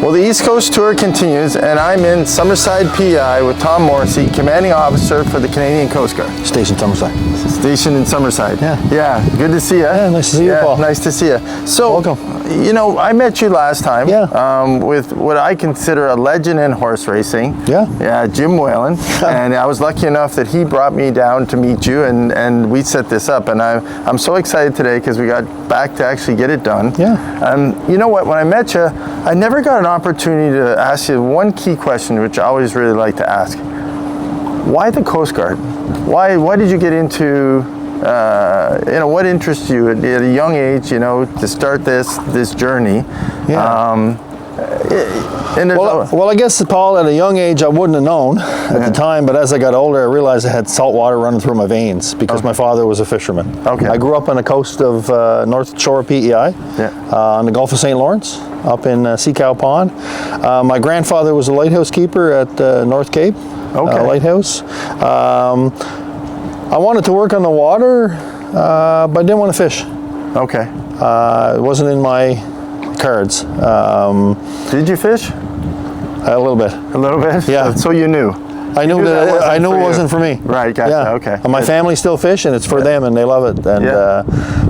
Well, the East Coast tour continues, and I'm in Summerside, PEI with Tom Morrissey, Commanding Officer for the Canadian Coast Guard. Station Summerside. Stationed in Summerside. Yeah. Yeah, good to see you. Yeah, nice to see you, Paul. Nice to see you. So, welcome. You know, I met you last time. Yeah. With what I consider a legend in horse racing. Yeah. Yeah, Jim Whalen. And I was lucky enough that he brought me down to meet you, and we set this up. And I'm so excited today because we got back to actually get it done. Yeah. You know what? When I met you, I never got an opportunity to ask you one key question, which I always really like to ask. Why the Coast Guard? Why did you get into, what interests you at a young age, to start this journey? Yeah. Well, I guess, Paul, at a young age, I wouldn't have known at the time, but as I got older, I realized I had salt water running through my veins because my father was a fisherman. Okay. I grew up on the coast of North Shore, PEI, on the Gulf of St. Lawrence, up in Sea Cow Pond. My grandfather was a lighthouse keeper at North Cape Lighthouse. I wanted to work on the water, but I didn't want to fish. Okay. It wasn't in my cards. Did you fish? A little bit. A little bit? Yeah. So you knew? I knew it wasn't for me. Right, gotcha, yeah. Okay. And my family still fish, and it's for them, and they love it. And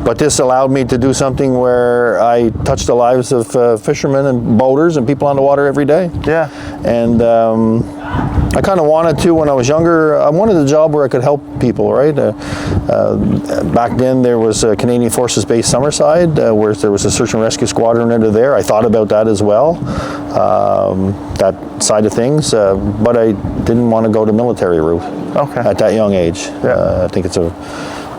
but this allowed me to do something where I touched the lives of fishermen and boaters and people on the water every day. Yeah. And I kind of wanted to, when I was younger, I wanted a job where I could help people, right? Back then there was a Canadian Forces Base Summerside, where there was a search and rescue squadron under there. I thought about that as well, that side of things, but I didn't want to go the military route at that young age. I think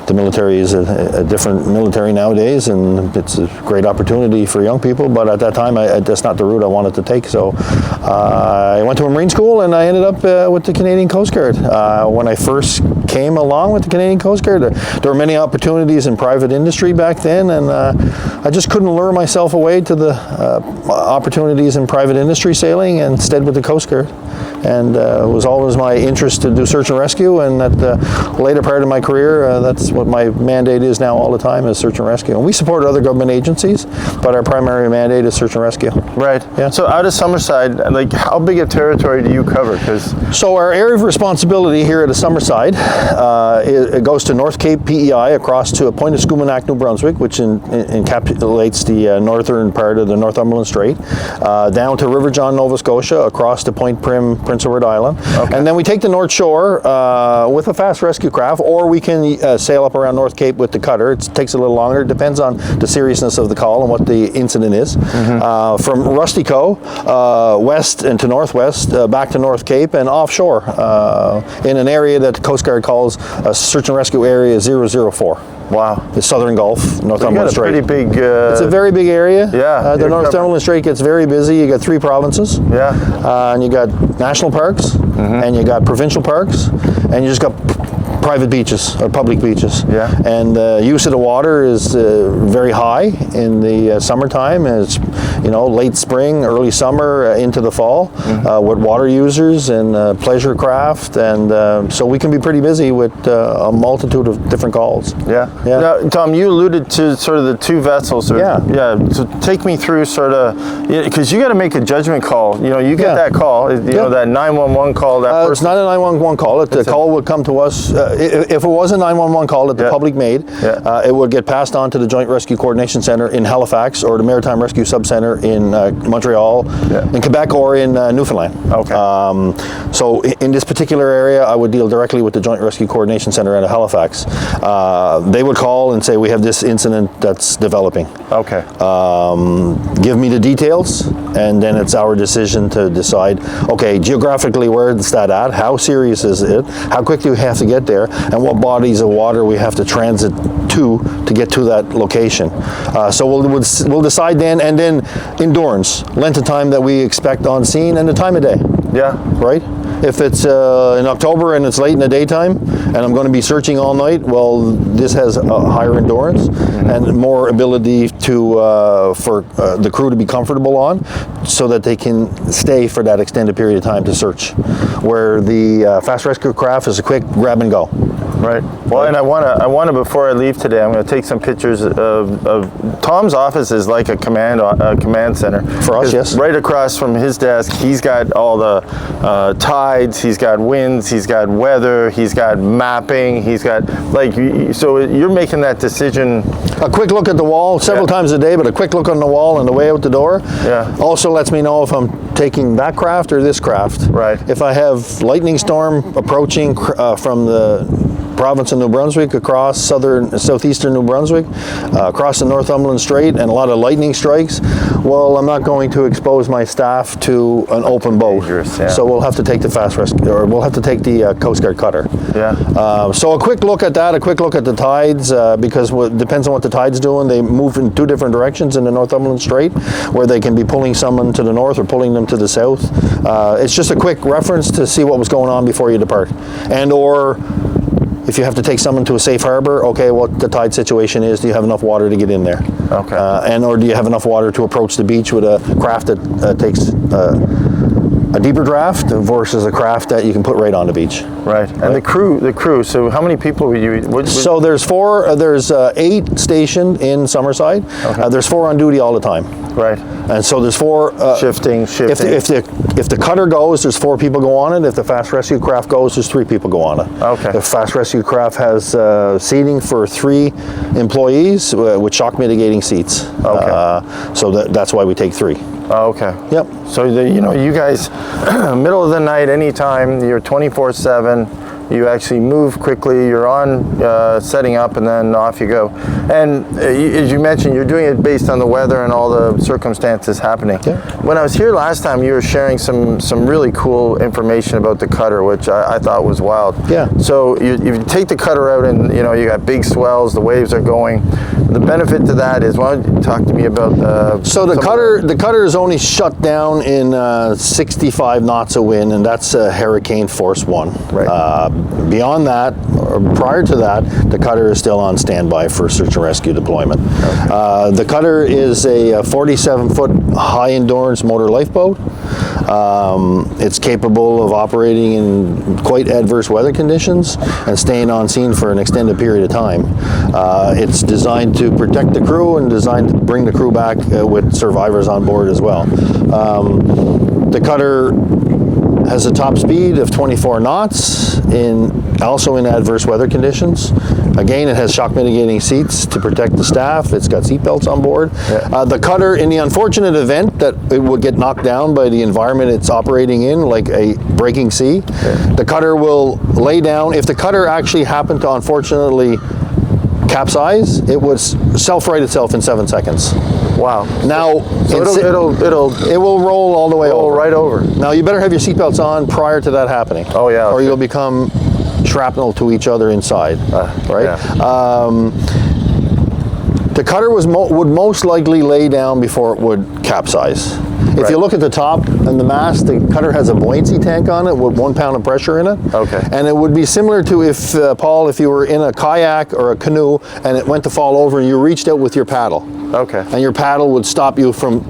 the military is a different military nowadays, and it's a great opportunity for young people, but at that time that's not the route I wanted to take. So I went to a Marine school, and I ended up with the Canadian Coast Guard. When I first came along with the Canadian Coast Guard, there were many opportunities in private industry back then, and I just couldn't lure myself away to the opportunities in private industry sailing, and stayed with the Coast Guard. And it was always my interest to do search and rescue, and at the later part of my career, that's what my mandate is now all the time, is search and rescue. And we support other government agencies, but our primary mandate is search and rescue. Right. Yeah. So out of Summerside, like, how big a territory do you cover? So our area of responsibility here at the Summerside, it goes to North Cape, PEI, across to a point of Scumanak, New Brunswick, which encapsulates the northern part of the Northumberland Strait, down to River John, Nova Scotia, across to Point Prim, Prince Edward Island. Okay. And then we take the North Shore with a fast rescue craft, or we can sail up around North Cape with the cutter. It takes a little longer. It depends on the seriousness of the call and what the incident is. Mm-hmm. From Rusty Cove, west and to northwest, back to North Cape and offshore in an area that the Coast Guard calls a Search and Rescue Area 004. Wow. The Southern Gulf, Northumberland Strait. Pretty big... it's a very big area. Yeah. The Northumberland Strait gets very busy. You got 3 provinces. Yeah. And you got national parks, and you got provincial parks, and you just got private beaches or public beaches. Yeah. And use of the water is very high in the summertime. It's late spring, early summer, into the fall, with water users and pleasure craft, and so we can be pretty busy with a multitude of different calls. Yeah. Now, Tom, you alluded to sort of the 2 vessels. So take me through sort of, because you got to make a judgment call. You get that call, that 911 call. It's not a 911 call. The call would come to us. If it was a 911 call that the public made, it would get passed on to the Joint Rescue Coordination Center in Halifax, or the Maritime Rescue Subcenter in Montreal, in Quebec, or in Newfoundland. Okay. So in this particular area, I would deal directly with the Joint Rescue Coordination Center at Halifax. They would call and say, we have this incident that's developing. Okay. Give me the details, and then it's our decision to decide, okay, geographically, where is that at? How serious is it? How quickly do we have to get there? And what bodies of water we have to transit to get to that location. So we'll decide then, and then endurance, length of time that we expect on scene, and the time of day. Yeah. Right? If it's in October and it's late in the daytime and I'm going to be searching all night, well, this has a higher endurance and more ability to for the crew to be comfortable on, so that they can stay for that extended period of time to search. Where the fast rescue craft is a quick grab and go. Right. Well, and I want to before I leave today, I'm going to take some pictures of Tom's office is like a command center for us. Yes. Right across from his desk, he's got all the tides, he's got winds, he's got weather, he's got mapping, he's got so you're making that decision. A quick look at the wall several times a day, but a quick look on the wall on the way out the door. Yeah. Also lets me know if I'm taking that craft or this craft. Right. If I have lightning storm approaching from the province of New Brunswick across southeastern New Brunswick, across the Northumberland Strait, and a lot of lightning strikes, well, I'm not going to expose my staff to an open boat. Yeah. So we'll have to take the fast rescue, or we'll have to take the Coast Guard cutter. Yeah. So a quick look at that, a quick look at the tides, because it depends on what the tide's doing. They move in two different directions in the Northumberland Strait, where they can be pulling someone to the north or pulling them to the south. It's just a quick reference to see what was going on before you depart, and or if you have to take someone to a safe harbor, okay, what the tide situation is, do you have enough water to get in there? Okay. And or do you have enough water to approach the beach with a craft that takes a deeper draft versus a craft that you can put right on the beach. Right. And the crew. So how many people would you? So there's four. There's 8 stationed in Summerside. Okay. There's 4 on duty all the time. Right. And so there's 4 shifting. If the cutter goes, there's 4 people go on it. If the fast rescue craft goes, there's 3 people go on it. Okay. The fast rescue craft has seating for 3 employees with shock mitigating seats. Okay. So that's why we take 3. Oh, okay. Yep. So you guys, middle of the night, anytime, you're 24/7. You actually move quickly. You're on setting up, and then off you go. And as you mentioned, you're doing it based on the weather and all the circumstances happening. Yeah. When I was here last time, you were sharing some really cool information about the cutter, which I thought was wild. Yeah. So you take the cutter out, and you got big swells. The waves are going. The benefit to that is, why don't you talk to me about So the cutter is only shut down in 65 knots of wind, and that's Hurricane Force 1. Right. Beyond that, or prior to that, the cutter is still on standby for search and rescue deployment. Okay. The cutter is a 47-foot high endurance motor lifeboat. It's capable of operating in quite adverse weather conditions and staying on scene for an extended period of time. It's designed to protect the crew and designed to bring the crew back with survivors on board as well. The cutter has a top speed of 24 knots, also in adverse weather conditions. Again, it has shock mitigating seats to protect the staff. It's got seat belts on board. Yeah. The cutter, in the unfortunate event that it would get knocked down by the environment it's operating in, like a breaking sea, the cutter will lay down. If the cutter actually happened to unfortunately capsize, it would self-right itself in 7 seconds. Wow. Now, so it will roll all the way over. Right over. Now, you better have your seatbelts on prior to that happening. Oh, yeah. Or you'll become shrapnel to each other inside, right? Yeah. The cutter would most likely lay down before it would capsize. If you look at the top and the mast, the cutter has a buoyancy tank on it with 1 pound of pressure in it. Okay. And it would be similar to if, Paul, if you were in a kayak or a canoe and it went to fall over and you reached out with your paddle. Okay. And your paddle would stop you from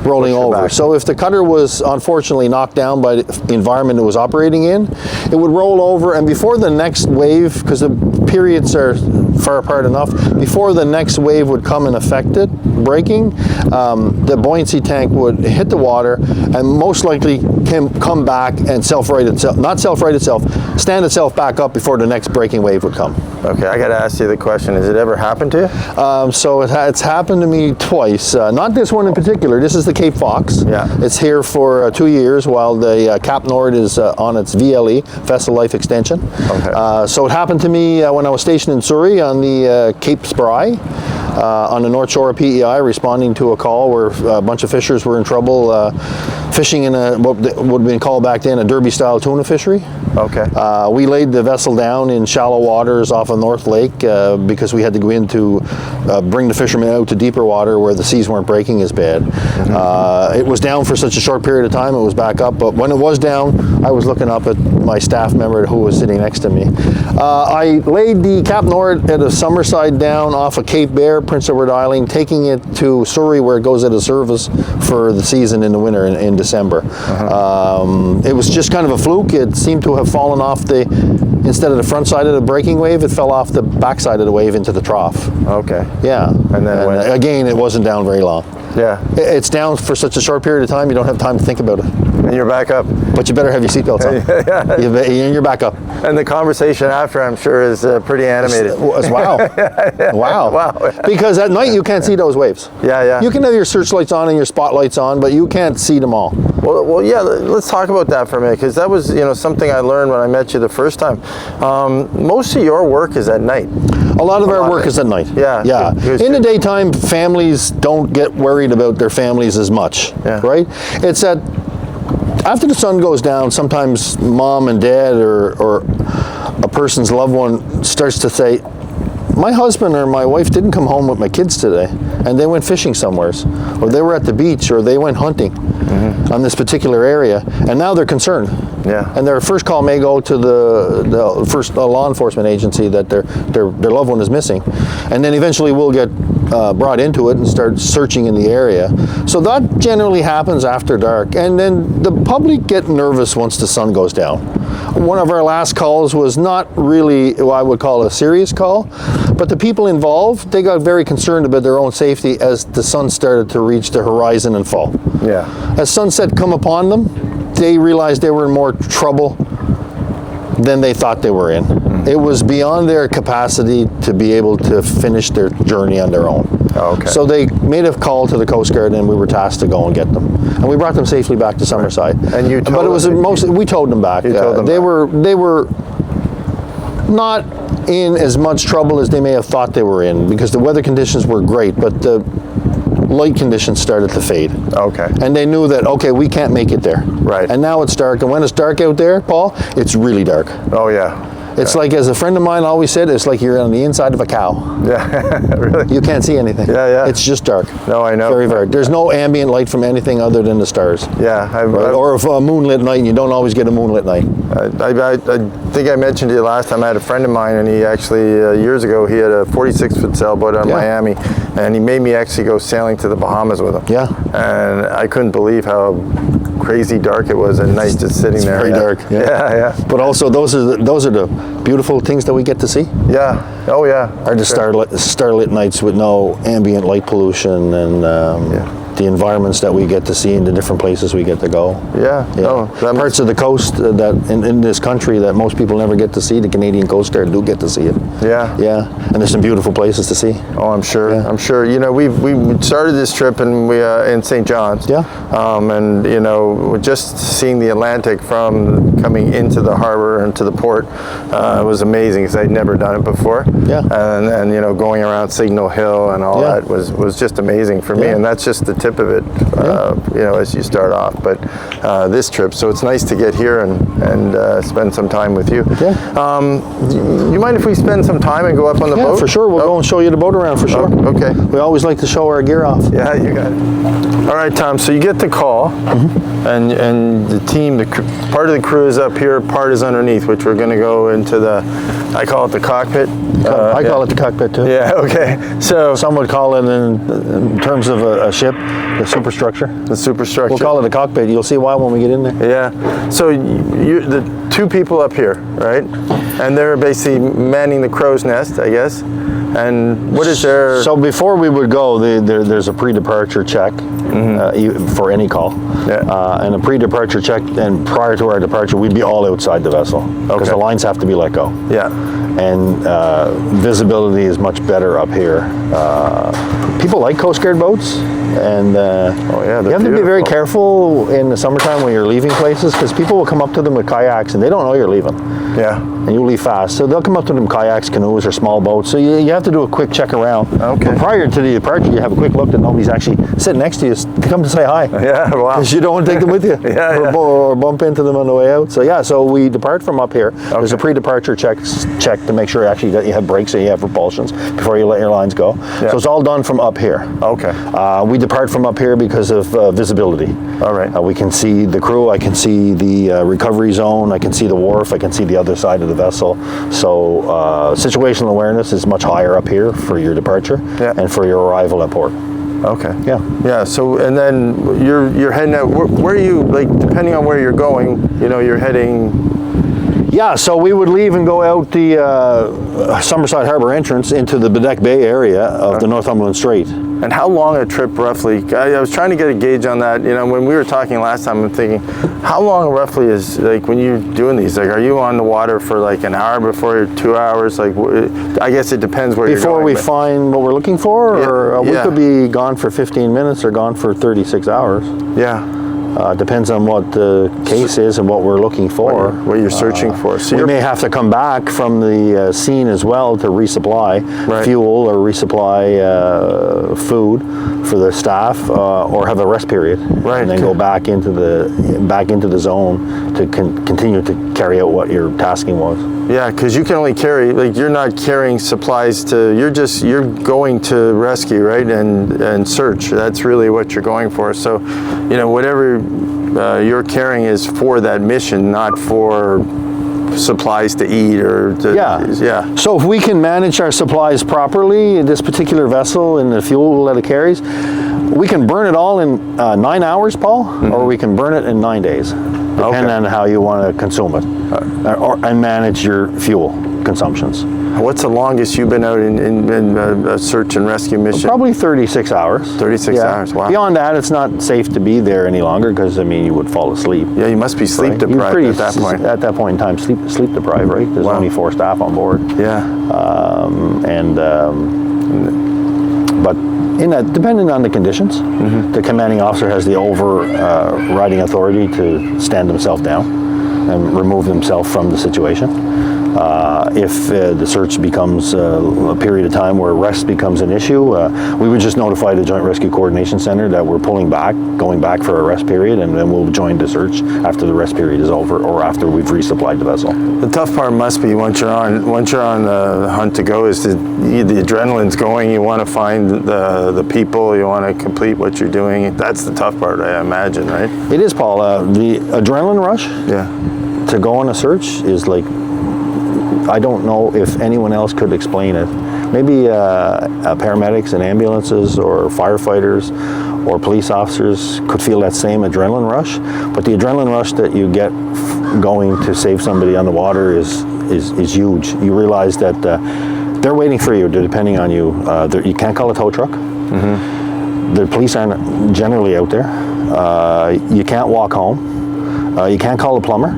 rolling over. So if the cutter was unfortunately knocked down by the environment it was operating in, it would roll over, and before the next wave, because the periods are far apart enough, before the next wave would come and affect it, breaking, the buoyancy tank would hit the water and most likely can come back and self-right itself, not self-right itself, stand itself back up before the next breaking wave would come. Okay, I got to ask you the question, has it ever happened to you? So it's happened to me twice, not this one in particular. This is the Cape Fox. Yeah. It's here for 2 years while the Cap Nord is on its VLE, Vessel Life Extension. Okay. So it happened to me when I was stationed in Surrey on the Cape Spry, on the North Shore of PEI, responding to a call where a bunch of fishers were in trouble fishing in what would have been called back then a derby-style tuna fishery. Okay. We laid the vessel down in shallow waters off of North Lake because we had to go in to bring the fishermen out to deeper water where the seas weren't breaking as bad. It was down for such a short period of time, it was back up, but when it was down, I was looking up at my staff member who was sitting next to me. I laid the Cap Nord at a Summerside down off of Cape Bear, Prince Edward Island, taking it to Surrey where it goes out of service for the season in the winter in December. It was just kind of a fluke. It seemed to have fallen off instead of the front side of the braking wave, it fell off the back side of the wave into the trough. Okay. Yeah. And then again, it wasn't down very long. Yeah. It's down for such a short period of time, you don't have time to think about it. And you're back up. But you better have your seatbelts on. Yeah. You're back up. And the conversation after, I'm sure, is pretty animated. Wow. Wow. Because at night you can't see those waves. Yeah. You can have your searchlights on and your spotlights on, but you can't see them all. Well, yeah. Let's talk about that for a minute, because that was, something I learned when I met you the first time. Most of your work is at night. A lot of our work is at night. Yeah. Yeah. In the daytime, families don't get worried about their families as much. Yeah. Right? It's that after the sun goes down, sometimes mom and dad or a person's loved one starts to say, my husband or my wife didn't come home with my kids today, and they went fishing somewhere, or they were at the beach, or they went hunting on this particular area, and now they're concerned. Yeah. And their first call may go to the first law enforcement agency that their loved one is missing, and then eventually we'll get brought into it and start searching in the area. So that generally happens after dark, and then the public get nervous once the sun goes down. One of our last calls was not really what I would call a serious call, but the people involved, they got very concerned about their own safety as the sun started to reach the horizon and fall. Yeah. As sunset come upon them, they realized they were in more trouble than they thought they were in. It was beyond their capacity to be able to finish their journey on their own. Oh, okay. So they made a call to the Coast Guard, and we were tasked to go and get them. And we brought them safely back to Summerside. And you towed but it was them? we towed them back. You towed them they back. They were not in as much trouble as they may have thought they were in, because the weather conditions were great, but the light conditions started to fade. Okay. And they knew that, okay, we can't make it there. Right. And now it's dark. And when it's dark out there, Paul, it's really dark. Oh, yeah. It's like, as a friend of mine always said, it's like you're on the inside of a cow. Yeah, really? You can't see anything. Yeah. It's just dark. No, I know. Very, very. There's no ambient light from anything other than the stars. Yeah. Or if a moonlit night, and you don't always get a moonlit night. I think I mentioned to you last time, I had a friend of mine, and he actually, years ago, he had a 46-foot sailboat out of Miami, and he made me actually go sailing to the Bahamas with him. Yeah. And I couldn't believe how crazy dark it was at night, just sitting there. Very dark. Yeah. But also, those are the beautiful things that we get to see. Yeah. Oh, yeah. Are the starlit nights with no ambient light pollution, and the environments that we get to see in the different places we get to go. Yeah. No, parts of the coast that in this country that most people never get to see, the Canadian Coast Guard do get to see it. Yeah. And there's some beautiful places to see. Oh, I'm sure. I'm sure. We started this trip and we in St. John's. Yeah. And just seeing the Atlantic from coming into the harbor and to the port was amazing, because I'd never done it before. Yeah. And going around Signal Hill and all that was just amazing for me. And that's just the tip of it. As you start off. But this trip, so it's nice to get here and spend some time with you. Yeah. You mind if we spend some time and go up on the boat? Yeah, for sure. We'll go and show you the boat around, for sure. Oh, okay. We always like to show our gear off. Yeah, you got it. All right, Tom, so you get the call, and the team, part of the crew is up here, part is underneath, which we're going to go into I call it the cockpit. I call it the cockpit, too. Yeah, okay. So some would call it, in terms of a ship, the superstructure. The superstructure. We'll call it a cockpit. You'll see why when we get in there. Yeah. So the two people up here, right? And they're basically manning the crow's nest, I guess. And what is their... So before we would go, there's a pre-departure check for any call. Yeah. And a pre-departure check, and prior to our departure, we'd be all outside the vessel, because the lines have to be let go. Yeah. And visibility is much better up here. People like Coast Guard boats, and you have to be very careful in the summertime when you're leaving places, because people will come up to them with kayaks and they don't know you're leaving. Yeah. And you leave fast. So they'll come up to them kayaks, canoes, or small boats. So you have to do a quick check around. Okay. But prior to the departure, you have a quick look that nobody's actually sitting next to you to come to say hi. Yeah, wow. Because you don't want to take them with you. Or bump into them on the way out. So so we depart from up here. Okay. There's a pre-departure check to make sure actually that you have brakes and you have repulsions before you let your lines go. Yeah. So it's all done from up here. Okay. We depart from up here because of visibility. All right. We can see the crew, I can see the recovery zone, I can see the wharf, I can see the other side of the vessel. So situational awareness is much higher up here for your departure and for your arrival at port. Okay. Yeah. Yeah. So, and then you're heading out. Where are you, like, depending on where you're going? You're heading. Yeah, so we would leave and go out the Summerside Harbor entrance into the Bedeck Bay area of the Northumberland Strait. And how long a trip roughly? I was trying to get a gauge on that. When we were talking last time, I'm thinking, how long roughly is, like, when you're doing these? Like, are you on the water for like an hour before, you're 2 hours? Like, I guess it depends where you're going. Before we find what we're looking for, or we yeah. could be gone for 15 minutes or gone for 36 hours. Yeah. Depends on what the case is and what we're looking for. What you're searching for. So we may have to come back from the scene as well to resupply fuel or resupply food for the staff, or have a rest period, and then go back into the zone to continue to carry out what your tasking was. Yeah, because you can only carry, like, you're not carrying supplies you're going to rescue, right, and search. That's really what you're going for. So, whatever you're carrying is for that mission, not for supplies to eat or to, yeah. So if we can manage our supplies properly in this particular vessel and the fuel that it carries, we can burn it all in 9 hours, Paul, or we can burn it in 9 days, depending on how you want to consume it and manage your fuel consumptions. What's the longest you've been out in a search and rescue mission? Probably 36 hours. 36 hours, wow. Beyond that, it's not safe to be there any longer because, you would fall asleep. Yeah, you must be sleep deprived at that point. At that point in time, sleep deprived, right? There's only 4 staff on board. Yeah. But depending on the conditions, the commanding officer has the overriding authority to stand himself down and remove himself from the situation. If the search becomes a period of time where rest becomes an issue, we would just notify the Joint Rescue Coordination Center that we're going back for a rest period, and then we'll join the search after the rest period is over or after we've resupplied the vessel. The tough part must be once you're on the hunt to go is the adrenaline's going. You want to find the people. You want to complete what you're doing. That's the tough part, I imagine, right? It is, Paul. The adrenaline rush. Yeah. To go on a search is like, I don't know if anyone else could explain it. Maybe paramedics and ambulances or firefighters or police officers could feel that same adrenaline rush, but the adrenaline rush that you get going to save somebody on the water is huge. You realize that they're waiting for you, they're depending on you. You can't call a tow truck. The police aren't generally out there. You can't walk home. You can't call a plumber.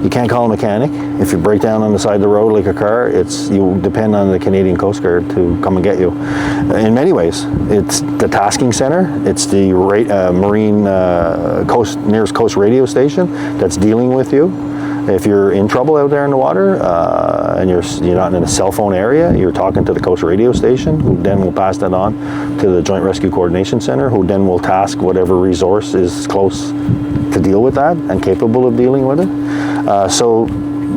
You can't call a mechanic. If you break down on the side of the road like a car, you depend on the Canadian Coast Guard to come and get you. In many ways, it's the tasking center, it's the Marine nearest coast radio station that's dealing with you. If you're in trouble out there in the water and you're not in a cell phone area, you're talking to the coast radio station, who then will pass that on to the Joint Rescue Coordination Center, who then will task whatever resource is close to deal with that and capable of dealing with it. So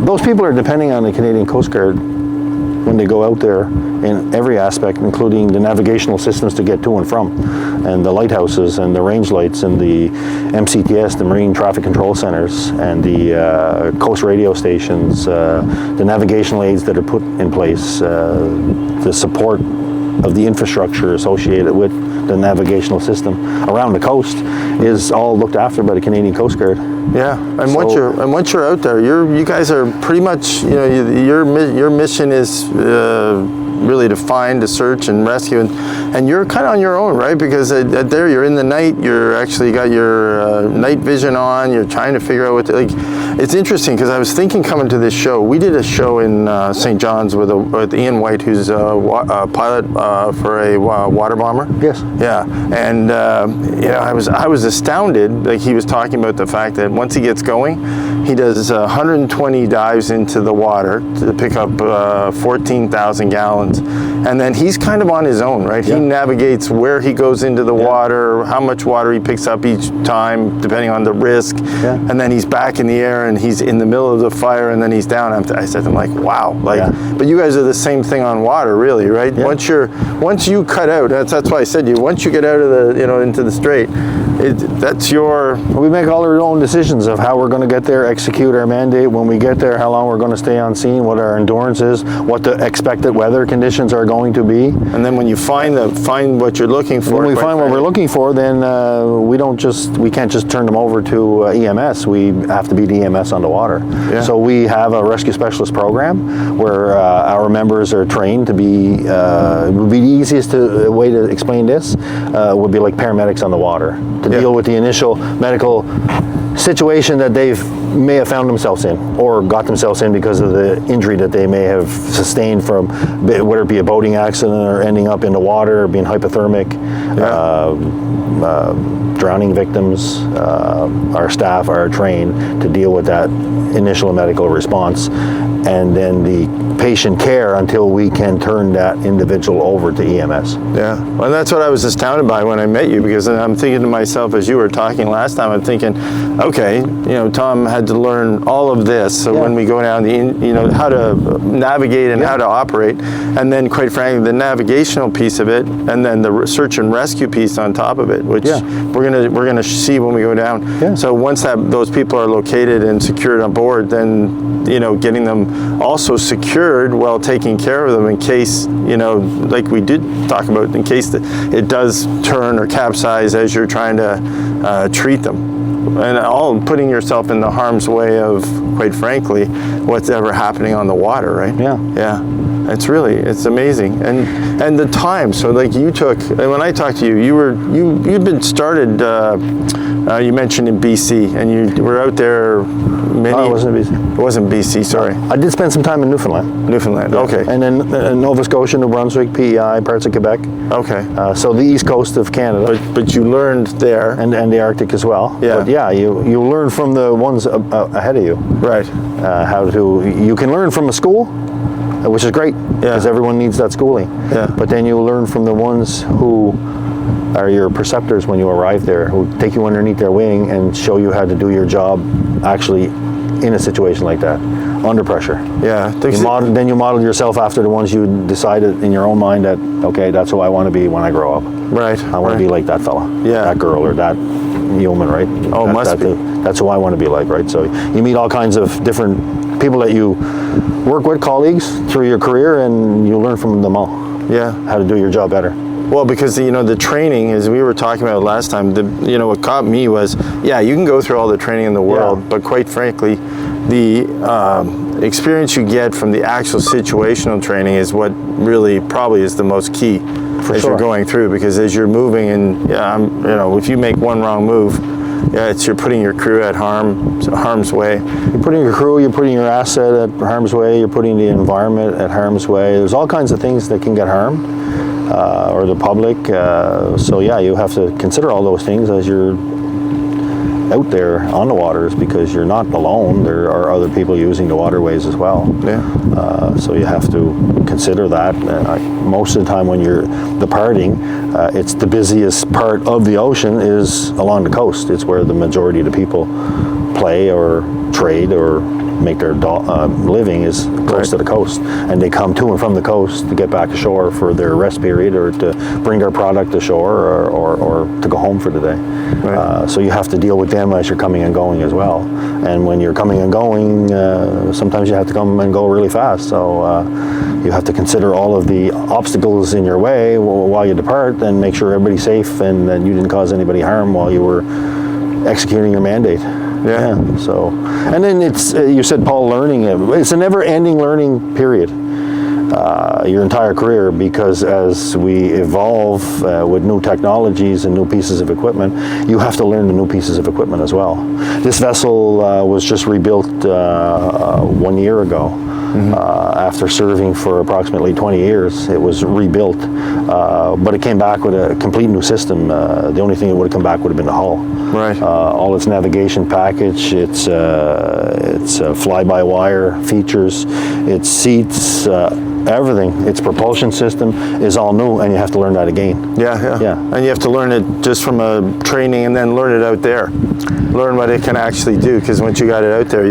those people are depending on the Canadian Coast Guard when they go out there in every aspect, including the navigational systems to get to and from, and the lighthouses and the range lights and the MCTS, the Marine Traffic Control Centers, and the coast radio stations, the navigational aids that are put in place, the support of the infrastructure associated with the navigational system around the coast is all looked after by the Canadian Coast Guard. Yeah, and once you're out there, you guys are pretty much, your mission is really to find, to search and rescue, and you're kind of on your own, right? Because there you're in the night, you're actually got your night vision on, you're trying to figure out it's interesting because I was thinking coming to this show, we did a show in St. John's with Ian White, who's a pilot for a water bomber. Yes. Yeah, and I was astounded. Like, he was talking about the fact that once he gets going, he does 120 dives into the water to pick up 14,000 gallons, and then he's kind of on his own, right? Yeah. He navigates where he goes into the water, how much water he picks up each time, depending on the risk, and then he's back in the air. there and he's in the middle of the fire and then he's down. I said, I'm like, wow. But you guys are the same thing on water, really, right? Yeah. Once you cut out, that's why I said once you get out of the, into the strait, we make all our own decisions of how we're going to get there, execute our mandate. When we get there, how long we're going to stay on scene, what our endurance is, what the expected weather conditions are going to be. And then when you find what you're looking for, when we find what we're looking for, then we can't just turn them over to EMS. We have to be the EMS on the water. Yeah. So we have a rescue specialist program where our members are trained to be. It would be the easiest way to explain this would be like paramedics on the water to deal with the initial medical situation that may have found themselves in or got themselves in because of the injury that they may have sustained from whether it be a boating accident or ending up in the water or being hypothermic. Drowning victims, our staff are trained to deal with that initial medical response and then the patient care until we can turn that individual over to EMS. Yeah, well, that's what I was astounded by when I met you, because I'm thinking to myself as you were talking last time, I'm thinking, okay, Tom had to learn all of this, so when we go down how to navigate and how to operate, and then quite frankly the navigational piece of it, and then the search and rescue piece on top of it, which we're gonna see when we go down. Yeah. So once those people are located and secured on board, then getting them also secured while taking care of them in case, like we did talk about, in case it does turn or capsize as you're trying to treat them. And all putting yourself in the harm's way of, quite frankly, what's ever happening on the water, right? Yeah. Yeah. It's amazing. And the time, so like you took, and when I talked to you, you'd been started, you mentioned in BC, and you were out there it wasn't BC. It wasn't BC, sorry. I did spend some time in Newfoundland. Newfoundland, okay. And then Nova Scotia, New Brunswick, PEI, parts of Quebec. Okay. So the east coast of Canada. But you learned there. And the Arctic as well. Yeah. But yeah, you learn from the ones ahead of you. Right. You can learn from a school, which is great, because everyone needs that schooling. Yeah. But then you learn from the ones who are your preceptors when you arrive there, who take you underneath their wing and show you how to do your job actually in a situation like that, under pressure. Yeah. Then you model yourself after the ones you decided in your own mind that, okay, that's who I want to be when I grow up. Right. I want to be like that fella, that girl, or that human, right? Oh, that's who I want to be like, right? So you meet all kinds of different people that you work with, colleagues, through your career, and you learn from them all. Yeah. How to do your job better. Well, because the training, as we were talking about last time, what caught me was, you can go through all the training in the world, but quite frankly, the experience you get from the actual situational training is what really probably is the most key you're going through, because as you're moving and if you make one wrong move, you're putting your crew at harm's way. You're putting your crew, you're putting your asset at harm's way, you're putting the environment at harm's way. There's all kinds of things that can get harmed, or the public. So you have to consider all those things as you're out there on the waters, because you're not alone. There are other people using the waterways as well. Yeah. So you have to consider that. Most of the time when you're departing, it's the busiest part of the ocean is along the coast. It's where the majority of the people play or trade or make their living is close to the coast, and they come to and from the coast to get back ashore for their rest period, or to bring their product ashore, or to go home for the day. Right. So you have to deal with them as you're coming and going as well. And when you're coming and going, sometimes you have to come and go really fast. So you have to consider all of the obstacles in your way while you depart, and make sure everybody's safe and that you didn't cause anybody harm while you were executing your mandate. Yeah. So, and then it's you said, Paul, learning. It's a never-ending learning period. Your entire career, because as we evolve with new technologies and new pieces of equipment, you have to learn the new pieces of equipment as well. This vessel was just rebuilt 1 year ago. After serving for approximately 20 years, it was rebuilt, but it came back with a complete new system. The only thing that would have come back would have been the hull. Right. All its navigation package, its fly-by-wire features, its seats, everything, its propulsion system is all new, and you have to learn that again. Yeah. And you have to learn it just from a training, and then learn it out there. Learn what it can actually do, because once you got it out there,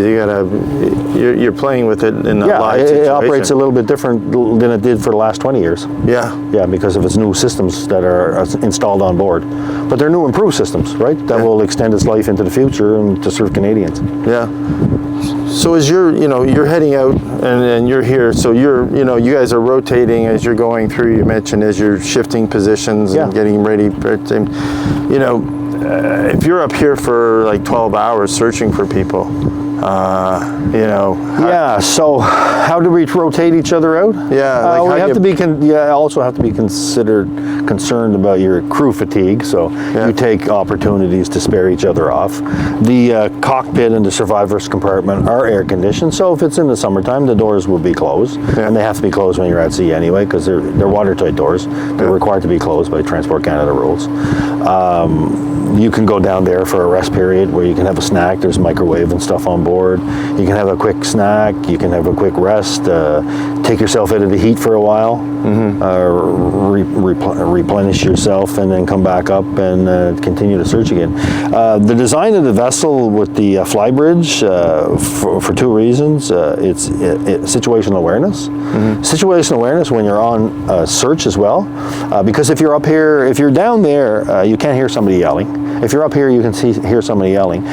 you're playing with it in a live situation. It operates a little bit different than it did for the last 20 years. Yeah, because of its new systems that are installed on board. But they're new improved systems, right? That will extend its life into the future and to serve Canadians. Yeah. So as you're heading out and you're here, so you guys are rotating as you're going through. You mentioned as you're shifting positions and getting ready. If you're up here for like 12 hours searching for people, so how do we rotate each other out? We have to be also have to be concerned about your crew fatigue, so you take opportunities to spare each other off. The cockpit and the survivor's compartment are air conditioned, so if it's in the summertime, the doors will be closed, and they have to be closed when you're at sea anyway, because they're watertight doors. They're required to be closed by Transport Canada rules. You can go down there for a rest period where you can have a snack. There's microwave and stuff on board. You can have a quick snack. You can have a quick rest. Take yourself out of the heat for a while. Replenish yourself, and then come back up and continue to search again. The design of the vessel with the flybridge, for two reasons. It's situational awareness. Situational awareness when you're on search as well. Because if you're up here, if you're down there, you can't hear somebody yelling. If you're up here, you can hear somebody yelling.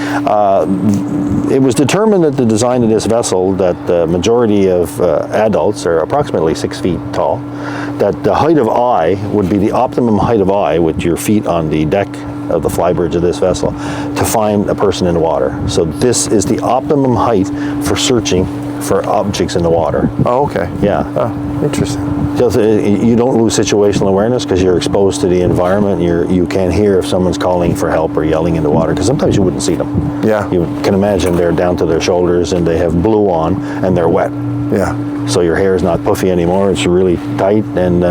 It was determined at the design of this vessel that the majority of adults are approximately 6 feet tall, that the height of eye would be the optimum height of eye with your feet on the deck of the flybridge of this vessel to find a person in the water. So this is the optimum height for searching for objects in the water. Oh, okay. Yeah. Oh, interesting. You don't lose situational awareness because you're exposed to the environment. You can hear if someone's calling for help or yelling in the water, because sometimes you wouldn't see them. Yeah. You can imagine they're down to their shoulders and they have blue on and they're wet. Yeah. So your hair is not puffy anymore. It's really tight, and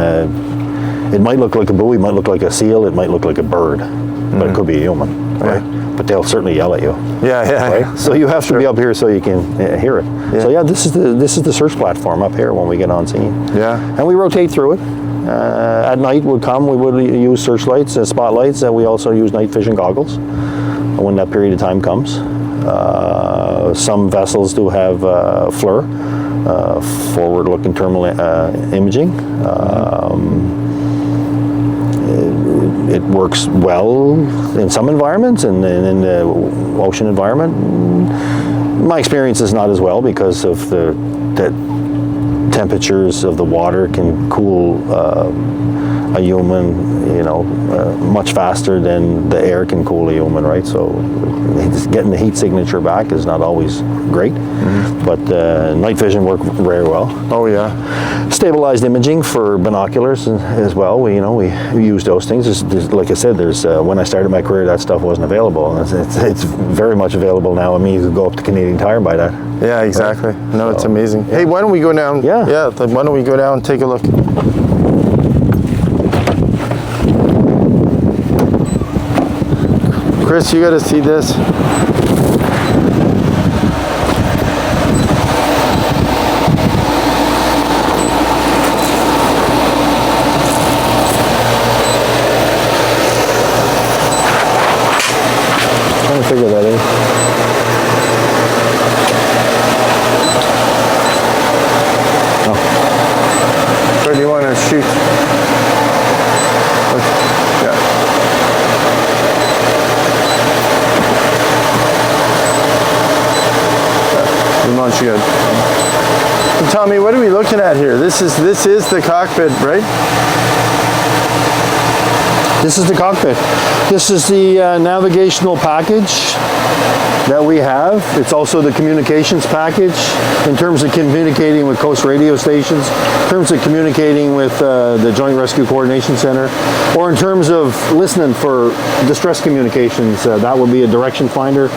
it might look like a buoy, it might look like a seal, it might look like a bird, but it could be a human, right? But they'll certainly yell at you. Yeah. Right? So you have to be up here so you can hear it. Yeah. So this is the search platform up here when we get on scene. Yeah. And we rotate through it. At night we would use searchlights and spotlights, and we also use night vision goggles when that period of time comes. Some vessels do have FLIR, forward-looking thermal imaging. It works well in some environments, and in the ocean environment, my experience is not as well because of the temperatures of the water can cool a human, much faster than the air can cool a human, right? So getting the heat signature back is not always great, but night vision work very well. Oh yeah. Stabilized imaging for binoculars as well. We use those things. There's, like I said, when I started my career, that stuff wasn't available. It's very much available now. I mean, you could go up to Canadian Tire and buy that. Yeah, exactly. Right? No, it's amazing. Yeah. Hey, why don't we go down? Yeah. Why don't we go down and take a look? Chris, you got to see this. Trying to figure that out. Or do you want to shoot? Launch good. And Tommy, what are we looking at here? This is the cockpit, right? This is the cockpit. This is the navigational package that we have. It's also the communications package in terms of communicating with coast radio stations, in terms of communicating with the Joint Rescue Coordination Center, or in terms of listening for distress communications. That would be a direction finder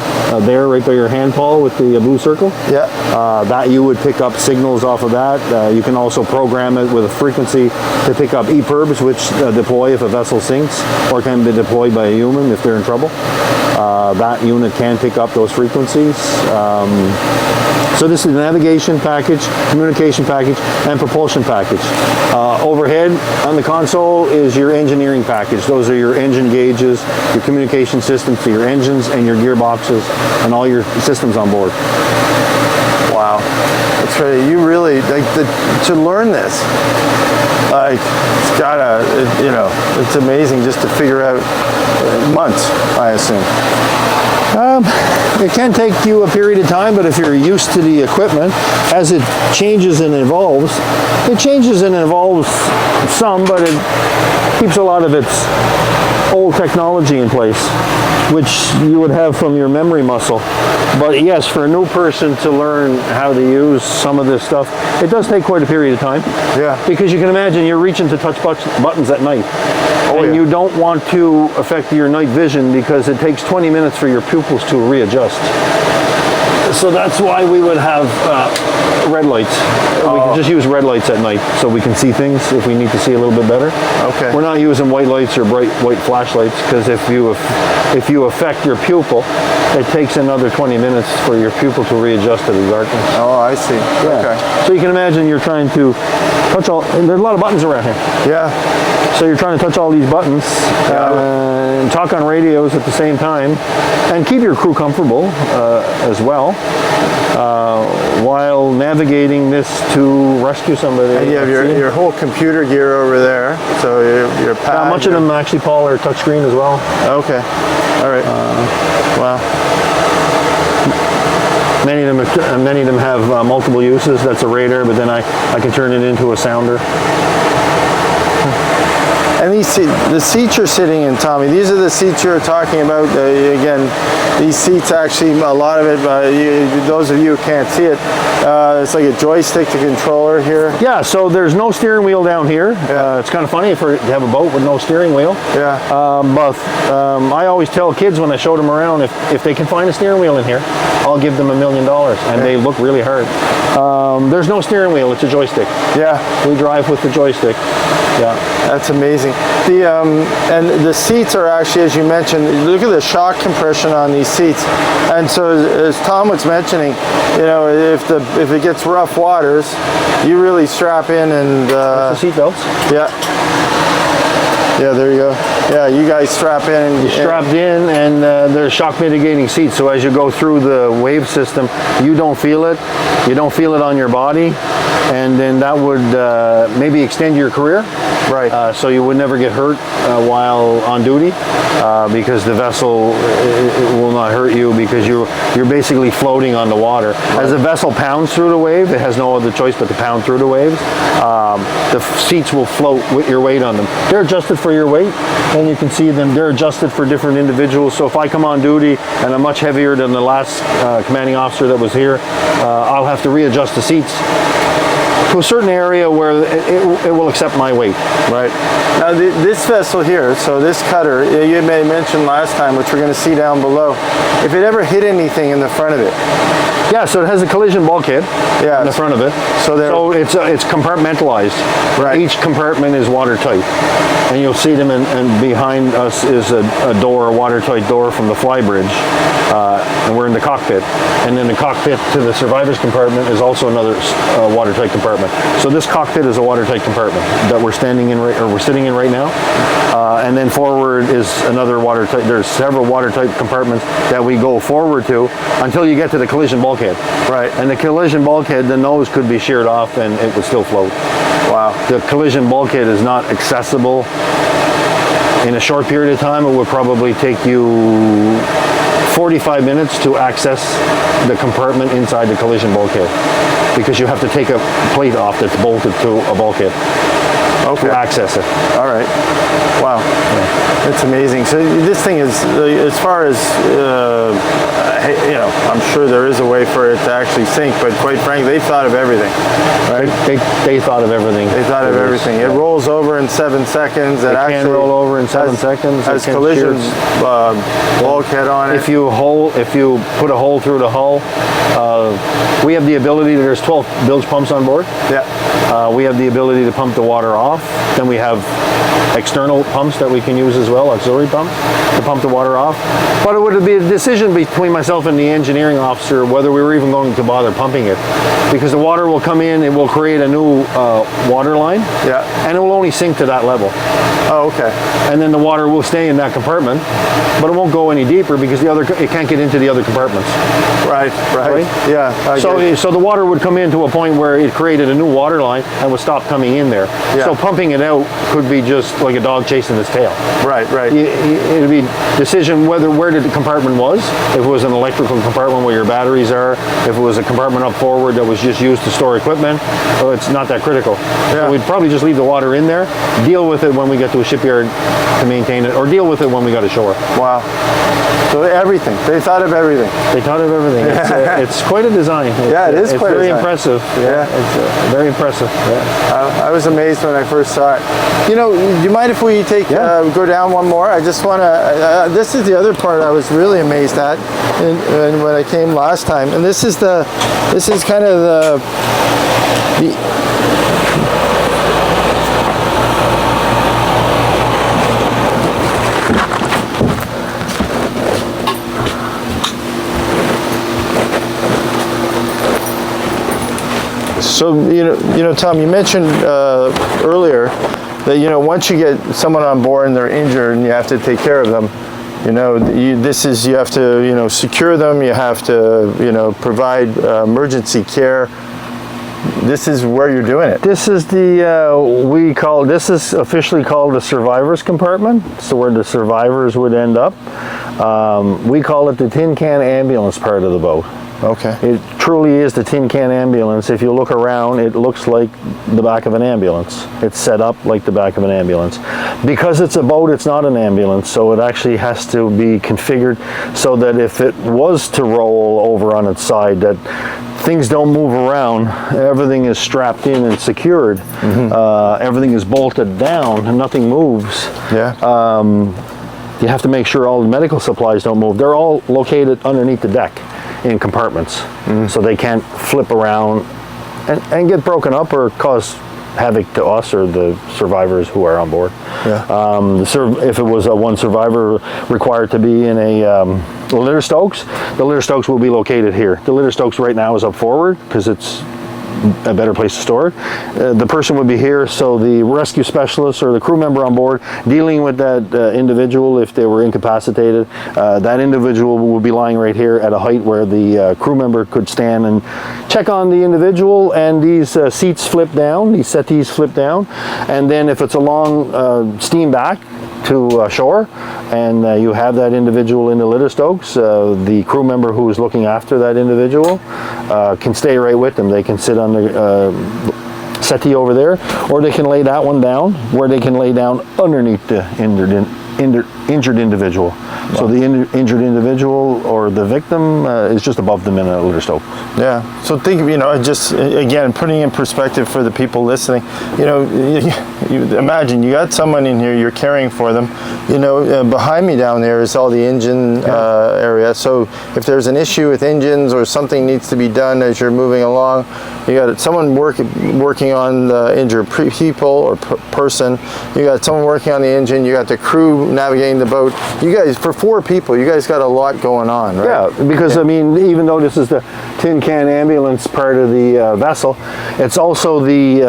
there right by your hand, Paul, with the blue circle. Yeah. That you would pick up signals off of that. You can also program it with a frequency to pick up EPIRBs, which deploy if a vessel sinks, or can be deployed by a human if they're in trouble. that unit can pick up those frequencies. So this is the navigation package, communication package, and propulsion package. Overhead on the console is your engineering package. Those are your engine gauges, your communication systems for your engines and your gearboxes, and all your systems on board. Wow, that's right. You really to learn this. Like, it's gotta, it's amazing just to figure out months, I assume. It can take you a period of time, but if you're used to the equipment, as it changes and evolves, some, but it keeps a lot of its old technology in place, which you would have from your memory muscle. But yes, for a new person to learn how to use some of this stuff, it does take quite a period of time. Yeah. Because you can imagine you're reaching to touch buttons at night. And you don't want to affect your night vision because it takes 20 minutes for your pupils to readjust. So that's why we would have red lights. We can just use red lights at night so we can see things if we need to see a little bit better. Okay. We're not using white lights or bright white flashlights because if you affect your pupil, it takes another 20 minutes for your pupil to readjust to the darkness. Oh, I see. Yeah. Okay. So you can imagine you're trying to touch and there's a lot of buttons around here. Yeah. So you're trying to touch all these buttons and talk on radios at the same time and keep your crew comfortable as well while navigating this to rescue somebody. And you have your whole computer gear over there. So your pad. Much of them actually, Paul, are touchscreen as well. Okay. All right. Wow. Many of them have multiple uses. That's a radar, but then I can turn it into a sounder. And the seats you're sitting in, Tommy, these are the seats you're talking about. Again, these seats actually, a lot of it, those of you who can't see it, it's like a joystick to controller here. Yeah, so there's no steering wheel down here. Yeah. It's kind of funny to have a boat with no steering wheel. Yeah. But I always tell kids when I show them around, if they can find a steering wheel in here, I'll give them $1 million, and they look really hard. There's no steering wheel, it's a joystick. Yeah. We drive with the joystick. Yeah. That's amazing. And the seats are actually, as you mentioned, look at the shock compression on these seats. And so as Tom was mentioning, if it gets rough waters, you really strap in and the seat belts. Yeah. Yeah, there you go. Yeah, you guys strap in. You're strapped in, and there's shock mitigating seats. So as you go through the wave system, you don't feel it. You don't feel it on your body, and then that would maybe extend your career. Right. So you would never get hurt while on duty because the vessel it will not hurt you because you're basically floating on the water. Right. As the vessel pounds through the wave, it has no other choice but to pound through the waves. The seats will float with your weight on them. They're adjusted for your weight, and you can see them. They're adjusted for different individuals. So if I come on duty and I'm much heavier than the last commanding officer that was here, I'll have to readjust the seats to a certain area where it will accept my weight. Right. Now this vessel here, so this cutter, you may mention last time, which we're going to see down below, if it ever hit anything in the front of it. Yeah, so it has a collision bulkhead in the front of it. So it's compartmentalized. Right. Each compartment is watertight. And you'll see them, and behind us is a door, a watertight door from the flybridge. And we're in the cockpit. And then the cockpit to the survivors compartment is also another watertight compartment. So this cockpit is a watertight compartment that we're sitting in right now. And then forward is another watertight. There's several watertight compartments that we go forward to until you get to the collision bulkhead. Right. And the collision bulkhead, the nose could be sheared off and it would still float. Wow. The collision bulkhead is not accessible. In a short period of time, it would probably take you 45 minutes to access the compartment inside the collision bulkhead because you have to take a plate off that's bolted to a bulkhead to access it. All right. Wow. Yeah. It's amazing. So this thing is, as far as, I'm sure there is a way for it to actually sink, but quite frankly, they've thought of everything. Right? They thought of everything. They thought of everything. It rolls over in 7 seconds. It can roll over in 7 seconds. Has collision bulkhead on it. If you put a hole through the hull, we have the ability. There's 12 bilge pumps on board. Yeah. We have the ability to pump the water off. off, then we have external pumps that we can use as well, auxiliary pumps, to pump the water off. But it would be a decision between myself and the engineering officer whether we were even going to bother pumping it, because the water will come in, it will create a new water line, and it will only sink to that level. Oh, okay. And then the water will stay in that compartment, but it won't go any deeper because it can't get into the other compartments. Right. Yeah. So the water would come in to a point where it created a new water line and would stop coming in there. Yeah. So pumping it out could be just like a dog chasing its tail. Right. It would be decision where the compartment was. If it was an electrical compartment where your batteries are, if it was a compartment up forward that was just used to store equipment, well, it's not that critical. Yeah. So we'd probably just leave the water in there, deal with it when we get to a shipyard to maintain it, or deal with it when we got ashore. Wow. So everything. They thought of everything. They thought of everything. It's quite a design. It's quite very a design. Impressive. Yeah. It's very impressive. Yeah. I was amazed when I first saw it. You know, do you mind if we go down one more? I just want to, this is the other part I was really amazed at when I came last time. And this is kind of the So, you know, Tom, you mentioned earlier that, you know, once you get someone on board and they're injured and you have to take care of them, you know, you have to, you know, secure them, you have to, you know, provide emergency care. This is where you're doing it. This is this is officially called the survivors compartment. So where the survivors would end up. We call it the tin can ambulance part of the boat. Okay. It truly is the tin can ambulance. If you look around, it looks like the back of an ambulance. It's set up like the back of an ambulance. Because it's a boat, it's not an ambulance, so it actually has to be configured so that if it was to roll over on its side, that things don't move around. Everything is strapped in and secured. Mm-hmm. Everything is bolted down and nothing moves. Yeah. You have to make sure all the medical supplies don't move. They're all located underneath the deck in compartments, so they can't flip around and get broken up or cause havoc to us or the survivors who are on board. Yeah. If it was one survivor required to be in a litter stokes, the litter stokes will be located here. The litter stokes right now is up forward because it's a better place to store it. The person would be here, so the rescue specialist or the crew member on board dealing with that individual, if they were incapacitated, that individual would be lying right here at a height where the crew member could stand and check on the individual, and these seats flip down, these settees flip down, and then if it's a long steam back to shore and you have that individual in the litter stokes, the crew member who is looking after that individual can stay right with them. They can sit on the settee over there, or they can lay that one down where they can lay down underneath the injured individual. Wow. So the injured individual or the victim is just above them in a litter stoke. Yeah. So think, you know, just again putting in perspective for the people listening. You know, you imagine you got someone in here, you're caring for them. You know, behind me down there is all the engine area. So if there's an issue with engines or something needs to be done as you're moving along, you got someone working on the injured people or person. You got someone working on the engine. You got the crew navigating the boat. You guys, for 4 people, you guys got a lot going on, right? Yeah, because I mean, even though this is the tin can ambulance part of the vessel, it's also the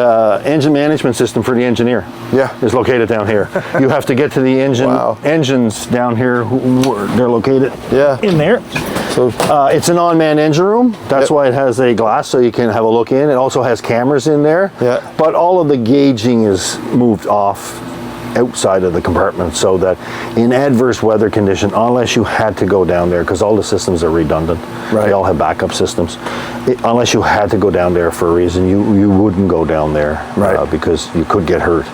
engine management system for the engineer. Yeah, is located down here. You have to get to the engines down here. They're located in there. So it's an on-man engine room. That's why it has a glass so you can have a look in. It also has cameras in there. Yeah. But all of the gauging is moved off outside of the compartment so that in adverse weather condition, unless you had to go down there, because all the systems are redundant, they all have backup systems, unless you had to go down there for a reason, you wouldn't go down there, because you could get hurt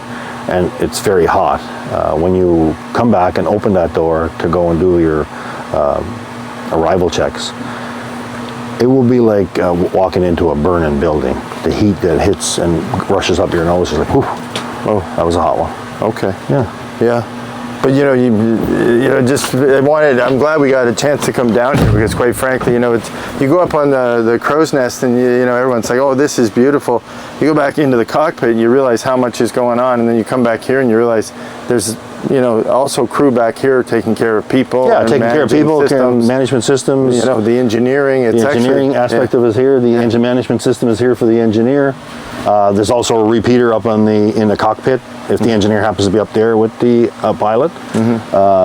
and it's very hot. When you come back and open that door to go and do your arrival checks, it will be like walking into a burning building. The heat that hits and rushes up your nose is like, whew, oh, that was a hot one. Okay. Yeah. Yeah. But I'm glad we got a chance to come down here, because quite frankly, you go up on the crow's nest and everyone's like, oh, this is beautiful. You go back into the cockpit and you realize how much is going on, and then you come back here and you realize there's also crew back here taking care of people. Yeah, taking care of people, management systems. The engineering. The engineering aspect of it is here. The engine management system is here for the engineer. There's also a repeater up in the cockpit if the engineer happens to be up there with the pilot.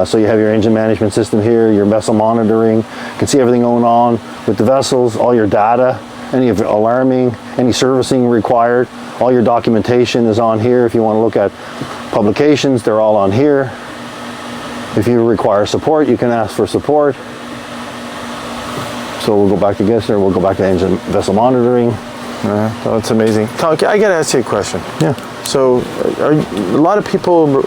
So you have your engine management system here, your vessel monitoring. You can see everything going on with the vessels, all your data, any of alarming, any servicing required. All your documentation is on here. If you want to look at publications, they're all on here. If you require support, you can ask for support. So we'll go back to Gessner, we'll go back to engine vessel monitoring. Oh, it's amazing. Tom, I got to ask you a question. Yeah. So are a lot of people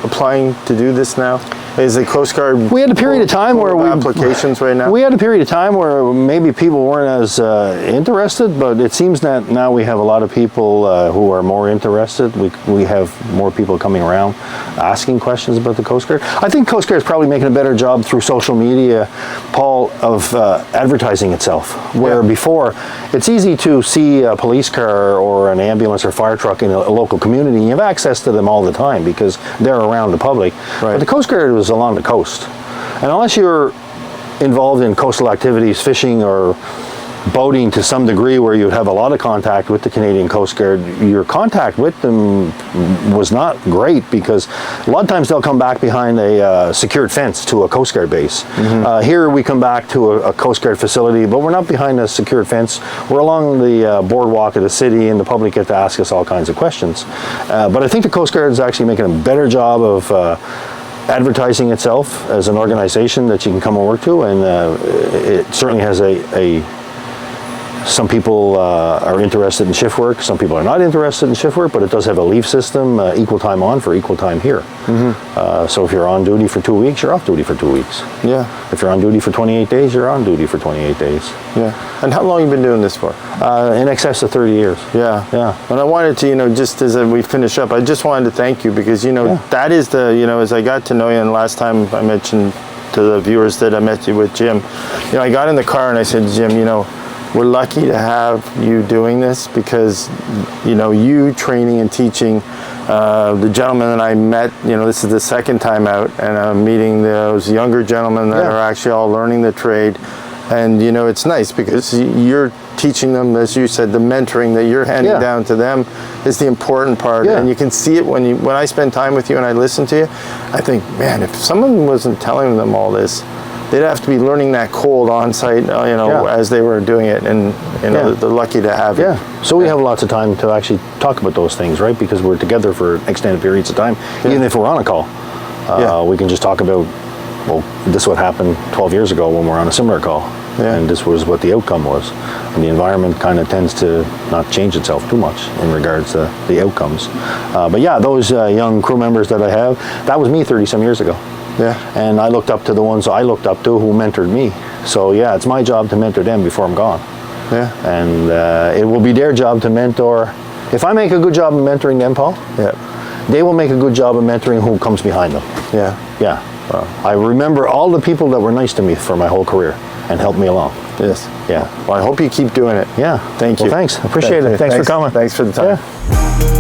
applying to do this now? Is the Coast Guard? We had a period of time where applications right now. We had a period of time where maybe people weren't as interested, but it seems that now we have a lot of people who are more interested. We have more people coming around asking questions about the Coast Guard. I think Coast Guard is probably making a better job through social media, Paul, of advertising itself. Where before, it's easy to see a police car or an ambulance or fire truck in a local community. You have access to them all the time because they're around the public. Right. But the Coast Guard was along the coast, and unless you're involved in coastal activities, fishing or boating to some degree where you'd have a lot of contact with the Canadian Coast Guard, your contact with them was not great, because a lot of times they'll come back behind a secured fence to a Coast Guard base. Here we come back to a Coast Guard facility, but we're not behind a secured fence. We're along the boardwalk of the city, and the public get to ask us all kinds of questions. But I think the Coast Guard is actually making a better job of advertising itself as an organization that you can come and work to, and it certainly has some people are interested in shift work, some people are not interested in shift work, but it does have a leave system, equal time on for equal time here. So if you're on duty for 2 weeks, you're off duty for 2 weeks. Yeah. If you're on duty for 28 days, you're on duty for 28 days. Yeah. And how long have you been doing this for? In excess of 30 years. Yeah. Yeah. And I wanted to, just as we finish up, I just wanted to thank you, because, that is the, as I got to know you, and last time I mentioned to the viewers that I met you with Jim, I got in the car and I said, Jim, we're lucky to have you doing this, because you training and teaching the gentleman that I met, this is the second time out, and I'm meeting those younger gentlemen that are actually all learning the trade. And it's nice because you're teaching them, as you said, the mentoring that you're handing down to them is the important part. And you can see it when I spend time with you and I listen to you. I think, man, if someone wasn't telling them all this, they'd have to be learning that cold on-site, as they were doing it, and they're lucky to have it. So we have lots of time to actually talk about those things, right? Because we're together for extended periods of time. Even if we're on a call, we can just talk about, well, this is what happened 12 years ago when we're on a similar call, and this was what the outcome was. And the environment kind of tends to not change itself too much in regards to the outcomes. But yeah, those young crew members that I have, that was me 30-some years ago. Yeah. And I looked up to the ones I looked up to who mentored me. So yeah, it's my job to mentor them before I'm gone. Yeah. And it will be their job to mentor. If I make a good job of mentoring them, Paul, they will make a good job of mentoring who comes behind them. Yeah. Yeah. Wow. I remember all the people that were nice to me for my whole career and helped me along. Yes. Yeah. Well, I hope you keep doing it. Yeah. Thank you. Well, thanks. Appreciate it. Thanks for coming. Thanks for the time. Yeah.